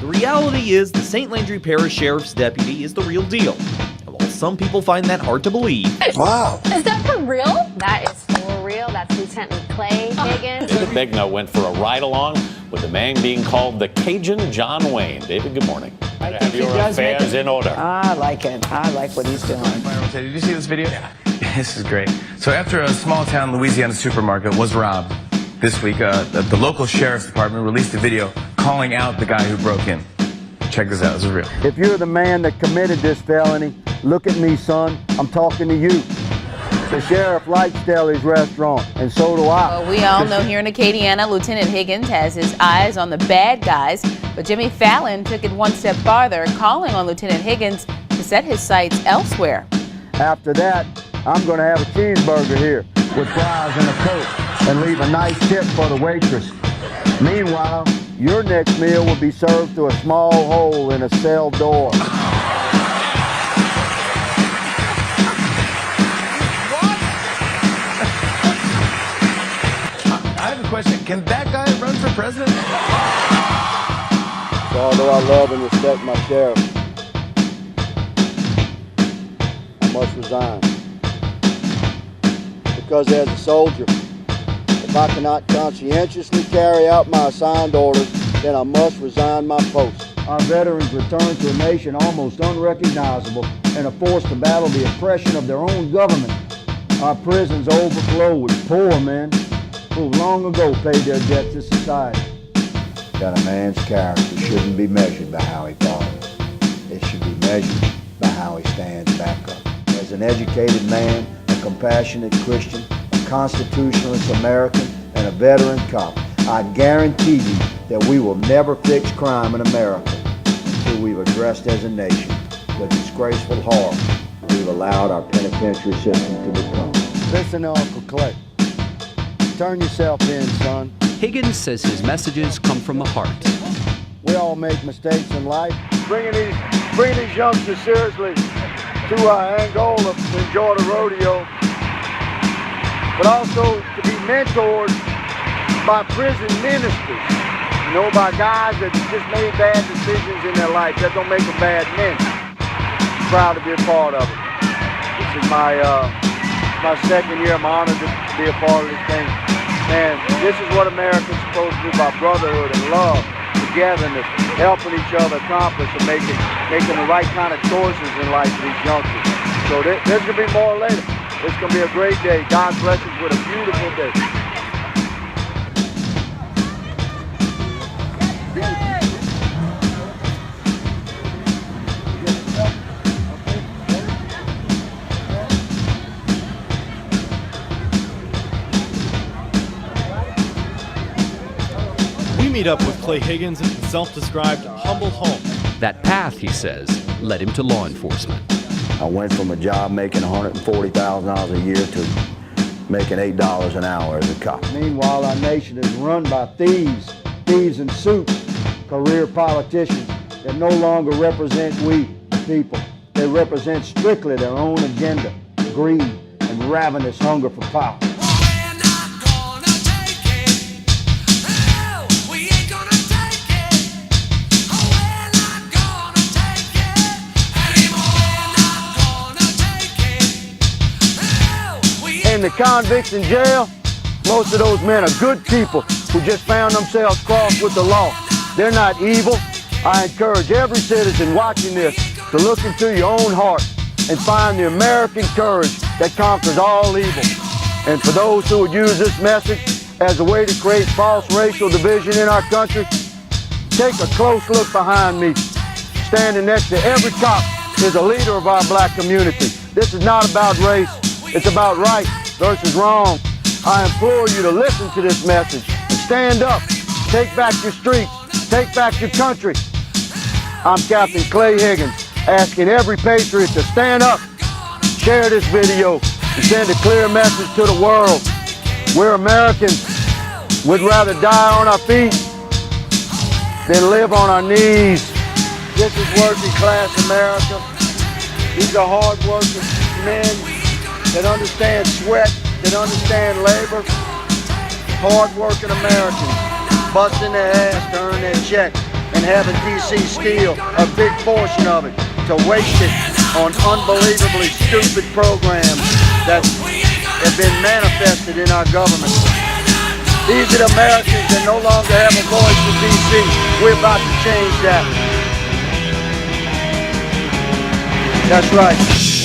The reality is the St. Landry Parish Sheriff's deputy is the real deal. And while some people find that hard to believe. Wow. Is that for real? That is for real. That's Lieutenant Clay Higgins. David Begnaud went for a ride-along with the man being called the Cajun John Wayne. David, good morning. I Have your affairs in order. I like it. I like what he's doing. Did you see this video? Yeah. This is great. So after a small-town Louisiana supermarket was robbed this week, the local sheriff's department released a video calling out the guy who broke in. Check this out. This is real. If you're the man that committed this felony, look at me, son. I'm talking to you. The sheriff likes Stelly's restaurant, and so do I. Well, we all know here in Acadiana, Lieutenant Higgins has his eyes on the bad guys, but Jimmy Fallon took it one step farther, calling on Lieutenant Higgins to set his sights elsewhere. After that, I'm going to have a cheeseburger here with fries and a Coke and leave a nice tip for the waitress. Meanwhile, your next meal will be served through a small hole in a cell door. I have a question. Can that guy run for president? So although I love and respect my sheriff, I must resign. Because as a soldier, if I cannot conscientiously carry out my assigned orders, then I must resign my post. Our veterans return to a nation almost unrecognizable and are forced to battle the oppression of their own government. Our prisons overflow with poor men who long ago paid their debt to society. That a man's character shouldn't be measured by how he follows. It should be measured by how he stands back up. As an educated man, a compassionate Christian, a constitutionalist American, and a veteran cop, I guarantee you that we will never fix crime in America until we've addressed as a nation the disgraceful horror we've allowed our penitentiary system to become. Listen to Uncle Clay. Turn yourself in, son. Higgins says his messages come from the heart. We all make mistakes in life. Bringing these youngsters seriously to Angola to enjoy the rodeo, but also to be mentored by prison ministers, by guys that just made bad decisions in their life. That don't make them bad men. Proud to be a part of it. This is my second year. I'm honored to be a part of this thing. Man, this is what America's supposed to do, by brotherhood and love, togetherness, helping each other accomplish and making the right kind of choices in life for these youngsters. So there's going to be more later. It's going to be a great day. God bless us with a beautiful day. Meet up with Clay Higgins at the self-described humble home. That path, he says, led him to law enforcement. I went from a job making $140,000 a year to making $8 an hour as a cop. Meanwhile, our nation is run by thieves in suits, career politicians that no longer represent we, the people. They represent strictly their own agenda, greed, and ravenous hunger for power. And the convicts in jail, most of those men are good people who just found themselves crossed with the law. They're not evil. I encourage every citizen watching this to look into your own heart and find the American courage that conquers all evil. And for those who would use this message as a way to create false racial division in our country, take a close look behind me. Standing next to every cop is a leader of our black community. This is not about race. It's about right versus wrong. I implore you to listen to this message and stand up. Take back your streets. Take back your country. I'm Captain Clay Higgins, asking every patriot to stand up, share this video, and send a clear message to the world. We're Americans. We'd rather die on our feet than live on our knees. This is working class America. These are hard-working men that understand sweat, that understand labor. Hard-working Americans, busting their ass to earn their check. and having D.C. steal a big portion of it to waste it on unbelievably stupid programs that have been manifested in our government. These are the Americans that no longer have a voice in D.C. We're about to change that. That's right.